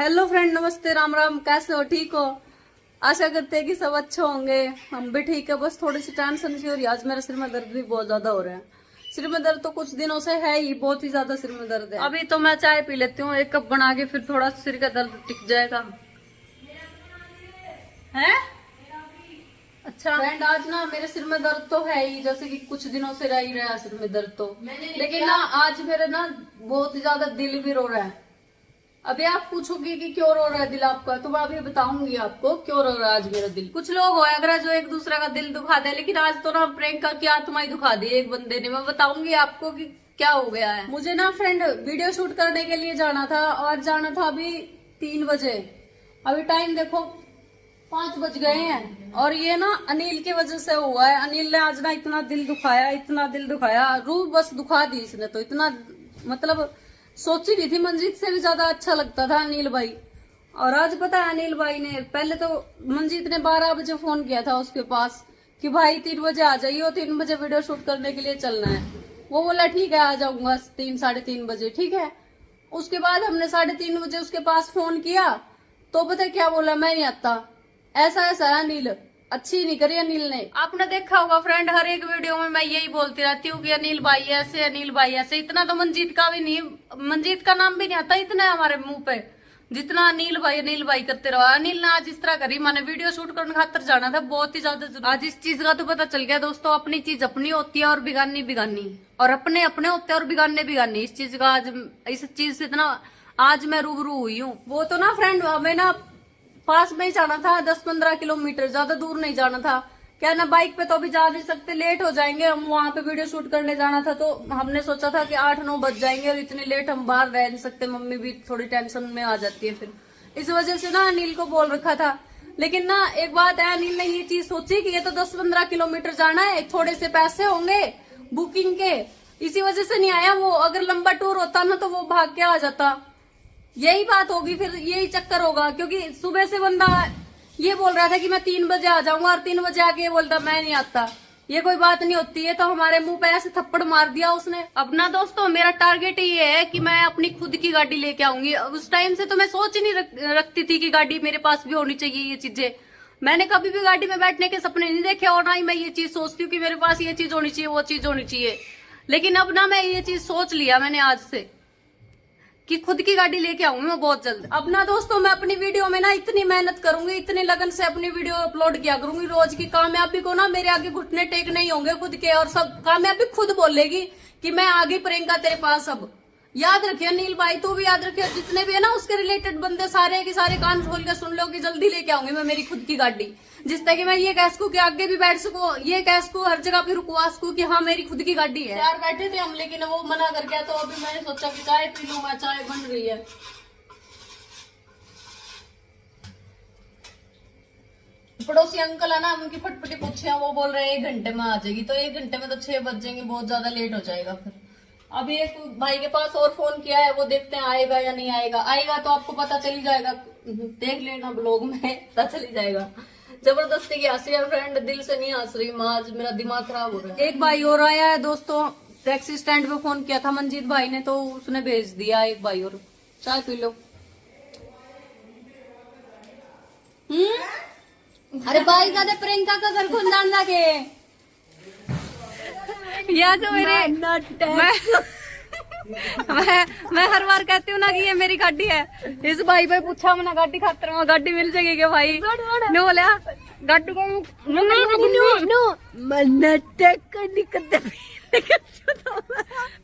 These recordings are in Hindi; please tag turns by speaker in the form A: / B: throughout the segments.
A: हेलो फ्रेंड, नमस्ते, राम राम। कैसे हो? ठीक हो? आशा करते हैं कि सब अच्छे होंगे। हम भी ठीक है, बस थोड़ी सी टेंशन सी हो रही है। आज मेरा सिर में दर्द भी बहुत ज्यादा हो रहा है। सिर में दर्द तो कुछ दिनों से है ही, बहुत ही ज्यादा सिर में दर्द है। अभी तो मैं चाय पी लेती हूँ 1 कप बना के, फिर थोड़ा सिर का दर्द टिक जाएगा। है अच्छा फ्रेंड, आज ना मेरे सिर में दर्द तो है ही, जैसे कि कुछ दिनों से रह ही रहा है सिर में दर्द तो। लेकिन ना आज मेरे ना बहुत ही ज्यादा दिल भी रो रहा है। अभी आप पूछोगे कि क्यों रो रहा है दिल आपका, तो मैं अभी बताऊंगी आपको क्यों रो रहा है आज मेरा दिल। कुछ लोग हो अगर जो एक दूसरे का दिल दुखा दे, लेकिन आज तो ना प्रियंका की आत्मा ही दुखा दी एक बंदे ने। मैं बताऊंगी आपको कि क्या हो गया है। मुझे ना फ्रेंड वीडियो शूट करने के लिए जाना था, और जाना था अभी 3 बजे। अभी टाइम देखो 5 बज गए हैं, और ये ना अनिल की वजह से हुआ है। अनिल ने आज ना इतना दिल दुखाया, इतना दिल दुखाया, रूह बस दुखा दी इसने तो। इतना मतलब सोची नहीं थी, मंजीत से भी ज्यादा अच्छा लगता था अनिल भाई। और आज पता है अनिल भाई ने, पहले तो मंजीत ने 12 बजे फोन किया था उसके पास कि भाई 3 बजे आ जाइए, 3 बजे वीडियो शूट करने के लिए चलना है। वो बोला ठीक है आ जाऊंगा 3 साढ़े 3 बजे, ठीक है। उसके बाद हमने 3:30 बजे उसके पास फोन किया, तो पता है क्या बोला, मैं नहीं आता। ऐसा है अनिल, अच्छी नहीं करी अनिल ने। आपने देखा होगा फ्रेंड, हर एक वीडियो में मैं यही बोलती रहती हूँ कि अनिल भाई ऐसे, अनिल भाई ऐसे। इतना तो मंजीत का भी नहीं, मंजीत का नाम भी नहीं आता इतना है हमारे मुंह पे, जितना अनिल भाई करते रहो। अनिल ने आज इस तरह करी, मैंने वीडियो शूट करने खातर जाना था, बहुत ही ज्यादा। आज इस चीज का तो पता चल गया दोस्तों, अपनी चीज अपनी होती है और बिगानी बिगानी, और अपने अपने होते हैं और बिगाने बिगानी। इस चीज का आज, इस चीज से इतना आज मैं रूबरू हुई हूँ। वो तो ना फ्रेंड हमें ना पास में ही जाना था, 10-15 किलोमीटर, ज्यादा दूर नहीं जाना था। क्या ना बाइक पे तो अभी जा नहीं सकते, लेट हो जाएंगे। हम वहां पे वीडियो शूट करने जाना था, तो हमने सोचा था कि 8-9 बज जाएंगे, और इतनी लेट हम बाहर रह नहीं सकते। मम्मी भी थोड़ी टेंशन में आ जाती है फिर, इस वजह से ना अनिल को बोल रखा था। लेकिन ना एक बात है, अनिल ने ये चीज सोची कि ये तो 10-15 किलोमीटर जाना है, थोड़े से पैसे होंगे बुकिंग के, इसी वजह से नहीं आया वो। अगर लंबा टूर होता ना तो वो भाग के आ जाता। यही बात होगी, फिर यही चक्कर होगा। क्योंकि सुबह से बंदा ये बोल रहा था कि मैं 3 बजे आ जाऊंगा, और 3 बजे आके ये बोलता मैं नहीं आता। ये कोई बात नहीं होती है। तो हमारे मुंह पे ऐसे थप्पड़ मार दिया उसने। अब ना दोस्तों मेरा टारगेट ये है कि मैं अपनी खुद की गाड़ी लेके आऊंगी। उस टाइम से तो मैं सोच ही नहीं रखती थी कि गाड़ी मेरे पास भी होनी चाहिए। ये चीजें मैंने कभी भी गाड़ी में बैठने के सपने नहीं देखे, और ना ही मैं ये चीज सोचती हूँ कि मेरे पास ये चीज होनी चाहिए, वो चीज होनी चाहिए। लेकिन अब ना मैं ये चीज सोच लिया मैंने आज से कि खुद की गाड़ी लेके आऊंगी मैं बहुत जल्द। अब ना दोस्तों मैं अपनी वीडियो में ना इतनी मेहनत करूंगी, इतनी लगन से अपनी वीडियो अपलोड किया करूंगी रोज की। कामयाबी को ना मेरे आगे घुटने टेक नहीं होंगे खुद के, और सब कामयाबी खुद बोलेगी कि मैं आगे प्रियंका तेरे पास। अब याद रखिए अनिल भाई, तू भी याद रखिए, जितने भी है ना उसके रिलेटेड बंदे, सारे के सारे कान खोल के सुन लो कि जल्दी लेके आऊंगी मैं मेरी खुद की गाड़ी, जिससे कि मैं ये कह सकूं कि आगे भी बैठ सकूं, ये कह सकूं हर जगह पे रुकवा सकूं कि हाँ मेरी खुद की गाड़ी है। यार बैठे थे हम, लेकिन वो मना कर गया, तो अभी मैंने सोचा कि चाय पी लूं मैं। चाय बन रही है। पड़ोसी अंकल है ना, उनकी फटफटी पूछे, वो बोल रहे हैं 1 घंटे में आ जाएगी। तो 1 घंटे में तो 6 बज जाएंगे, बहुत ज्यादा लेट हो जाएगा फिर। अभी एक भाई के पास और फोन किया है, वो देखते हैं आएगा या नहीं आएगा। आएगा तो आपको पता चली जाएगा, देख लेना ब्लॉग में, पता चली जाएगा। जबरदस्ती की हंसी है फ्रेंड, दिल से नहीं हंस रही मैं, आज मेरा दिमाग खराब हो रहा है। एक भाई और आया है दोस्तों, टैक्सी स्टैंड पे फोन किया था मंजीत भाई ने, तो उसने भेज दिया एक भाई और। चाय पी लो। अरे भाई दादा प्रियंका का घर कौन जानना के या जो मेरे मैं हर बार कहती हूँ ना कि ये मेरी गाड़ी है। इस भाई पे पूछा मैंने गाड़ी खातर में गाड़ी मिल जाएगी क्या भाई ने बोला गाड़ी को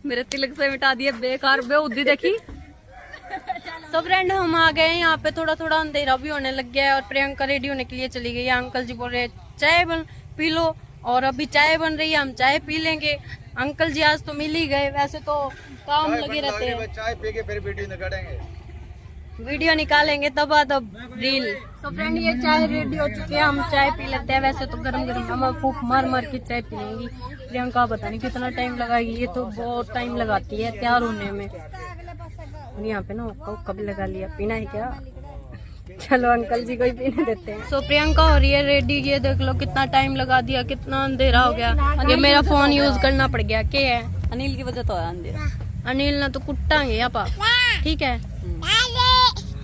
A: मेरे तिलक से मिटा दिए बेकार बेउद्दी देखी। तो फ्रेंड हम आ गए हैं यहाँ पे, थोड़ा थोड़ा अंधेरा भी होने लग गया है, और प्रियंका रेडी होने के लिए चली गई है। अंकल जी बोल रहे चाय पी लो, और अभी चाय बन रही है, हम चाय पी लेंगे। अंकल जी आज तो मिल ही गए, वैसे तो काम लगे रहते हैं।
B: चाय पी के फिर वीडियो
A: निकालेंगे तब रील। तो फ्रेंड ये चाय रेडी हो चुकी है, हम चाय पी लेते हैं। वैसे तो गरम गरम हम फूक मार मार के चाय पी लेंगी। प्रियंका पता नहीं कितना टाइम लगाएगी, ये तो बहुत टाइम लगाती है तैयार होने में। और यहाँ पे ना कब लगा लिया, पीना है क्या? चलो अंकल जी को ही पीने देते हैं। सो प्रियंका हो रही है रेडी, ये देख लो कितना टाइम लगा दिया, कितना अंधेरा हो गया। ये मेरा फोन यूज करना पड़ गया। क्या है अनिल की वजह तो है अंधेरा। अनिल ने तो कुट्टा है यहाँ, ठीक है।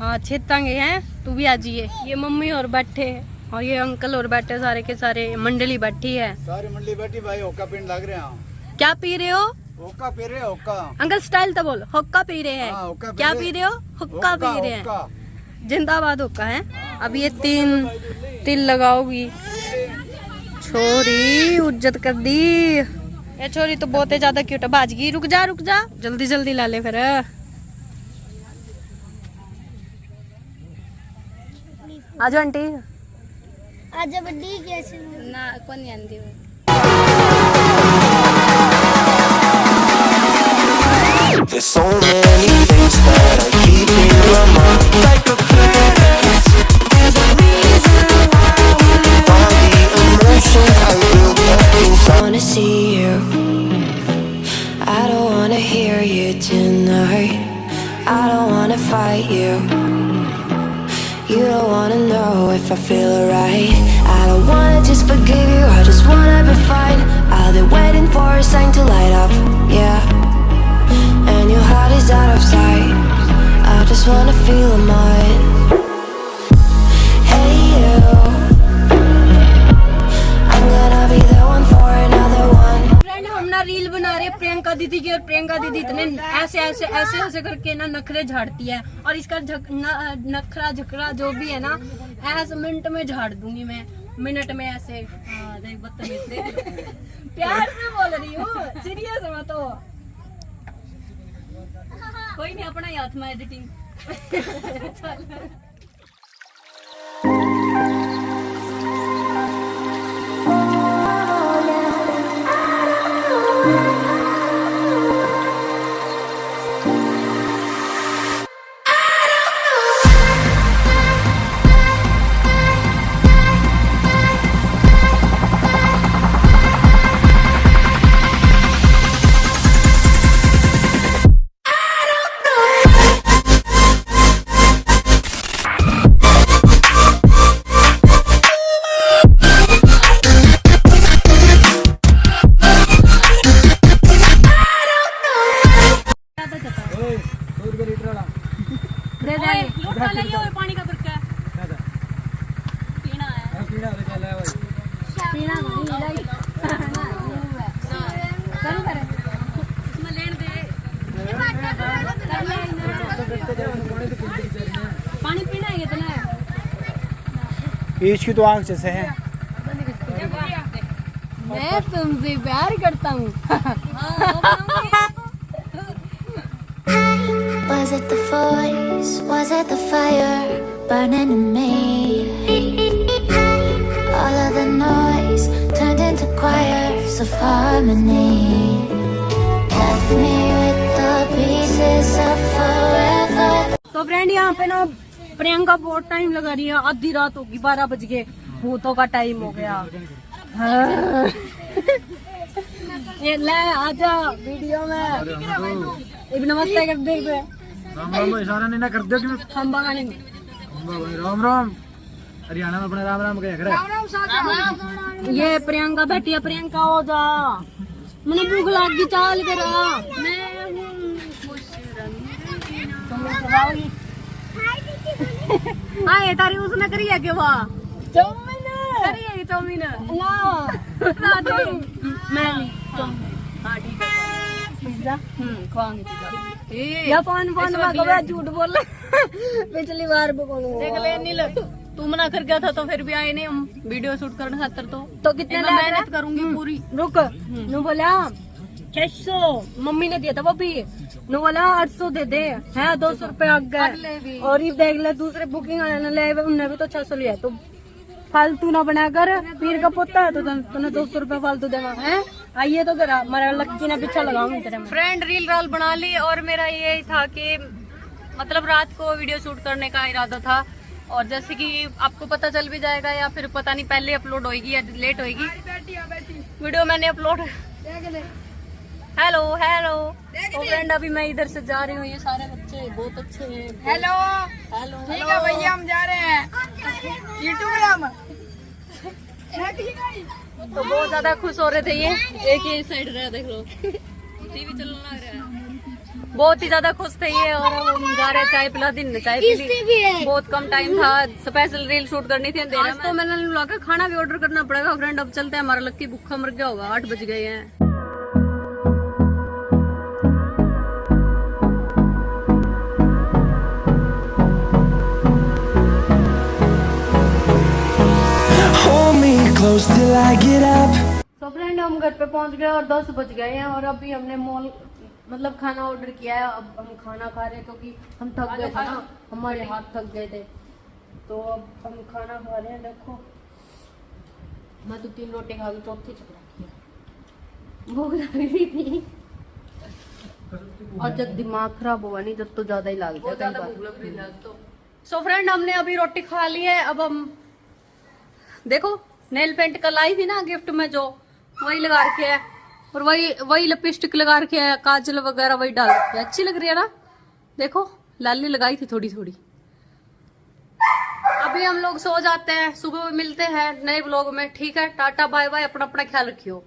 C: हाँ छेतांगे हैं, तू भी आ जाइए। ये मम्मी और बैठे हैं और ये अंकल और बैठे, सारे के सारे मंडली बैठी है।
B: सारी मंडली बैठी भाई, होक्का पीने लग रहे हैं।
C: क्या पी रहे हो?
B: होक्का पी रहे हैं, होक्का।
C: अंकल स्टाइल तो बोल। हुक्का पी रहे हैं।
B: हाँ, हुक्का पी
C: क्या
B: रहे।
C: पी रहे हो? हुक्का पी रहे हैं।
B: होक्का।
C: जिंदाबाद हुक्का है। अब ये 3 तिल लगाओगी। छोरी उज्जत कर दी। ये छोरी तो बहुत ही ज्यादा क्यूट है। बाजगी रुक जा जल्दी जल्दी ला ले फिर। आजो आंटी।
D: आजा बड्डी कैसे
C: ना कौन नहीं आंटी हो।
E: There's so many things that I keep in my mind, like a past. There's a reason why all the emotions I built up inside. I wanna see you. I don't wanna hear you tonight. I don't wanna fight you. You don't wanna know if I feel alright. I don't wanna just forgive you. I just wanna be fine. I'll be waiting for a sign to light up. Yeah. And your heart is out of sight. I just wanna feel mine. Hey you, I'm gonna be the one for another one.
C: Friend हम ना रील बना रहे हैं प्रियंका दीदी की, और प्रियंका दीदी इतने ऐसे करके ना नखरे झाड़ती है, और इसका नखरा झकरा जो भी है ना ऐसे मिनट में झाड़ दूंगी मैं, मिनट में ऐसे। हाँ देख बदतमीज प्यार से बोल रही हूँ, सीरियस मैं तो। कोई नहीं, अपना ही हाथ में एडिटिंग। पानी का बरका पीना है। पीना पानी पीना है कितना है?
B: इसकी तो आंख जैसे है।
C: मैं तुमसे प्यार करता हूँ।
D: Was it the voice? Was it the fire burning in me? All of the noise turned into choirs of harmony. Left me with the pieces of forever.
C: तो फ्रेंड यहाँ पे ना प्रियंका बहुत टाइम लगा रही है। आधी रात होगी, 12 बज गए, भूतों का टाइम हो गया। हाँ। ये ले आजा वीडियो में एक नमस्ते कर दे।
B: राम राम इशारा नहीं ना कर दो कि
C: खंबा गाने
B: राम राम। हरियाणा में अपने राम राम कह रहे।
C: ये प्रियंका बैठी है। प्रियंका हो जा, मैंने भूख लगी, चाल करा। हाँ तारी उसने करी है क्या? चाउमीन करी है। चाउमीन ना मैं नहीं। हाँ ठीक है, पिज्जा खवाऊंगी। या फोन में झूठ बोल पिछली बार देख ले नील, तू मना कर गया था तो फिर भी आए नहीं हम वीडियो शूट करने खातर। तो कितने मेहनत करूंगी पूरी। रुक नु बोला 600 मम्मी ने दिया था, वो भी नु बोला 800 दे दे है, 200 रुपए आ गए। और ये देख ले दूसरे बुकिंग वाले ले उन्हें भी तो 600 लिया। तो फालतू ना बनाकर, पीर का पोता है तो तूने 200 रुपए फालतू देना है। आइए तो करा मेरा लक्की ने पीछा लगाऊंगी तेरे में। फ्रेंड रील राल बना ली, और मेरा ये था कि मतलब रात को वीडियो शूट करने का इरादा था, और जैसे कि आपको पता चल भी जाएगा या फिर पता नहीं पहले अपलोड होएगी या लेट होएगी वीडियो। मैंने अपलोड हेलो तो फ्रेंड अभी मैं इधर से जा रही हूँ। ये सारे बच्चे बहुत अच्छे हैं। हेलो ठीक है भैया, हम जा रहे हैं यूट्यूब। तो बहुत ज्यादा खुश हो रहे थे ये। एक ये साइड रहा, देख लो टीवी चलने लग रहा है।
A: बहुत ही ज्यादा खुश थे ये, और अब हम जा रहे हैं चाय पिला, दिन में चाय पी ली। बहुत कम टाइम था, स्पेशल रील शूट करनी थी अंधेरे में। तो मैंने लगा खाना भी ऑर्डर करना पड़ेगा फ्रेंड। अब चलते हैं, हमारा लक्की भूखा मर गया होगा, 8 बज गए हैं।
E: Hold me close till I get up.
C: तो फ्रेंड हम घर पे पहुंच गए और 10 बज गए हैं, और अभी हमने मॉल मतलब खाना ऑर्डर किया है। अब हम खाना खा रहे हैं क्योंकि हम थक गए थे ना, हमारे हाथ थक गए थे। तो अब हम खाना खा रहे हैं। देखो मैं तो 3 रोटी खा के चौथी चक्रा किया, भूख लग रही थी। और जब दिमाग खराब हुआ नहीं जब तो ज्यादा ही लग जाता है।
A: सो फ्रेंड हमने अभी रोटी खा ली है। अब हम देखो नेल पेंट कल आई थी ना गिफ्ट में, जो वही लगा रखे है, और वही लिपस्टिक लगा रखे है, काजल वगैरह वही डाल रखे है। अच्छी लग रही है ना, देखो लाली लगाई थी थोड़ी थोड़ी। अभी हम लोग सो जाते हैं, सुबह मिलते हैं नए ब्लॉग में। ठीक है, टाटा बाय बाय, अपना अपना ख्याल रखियो।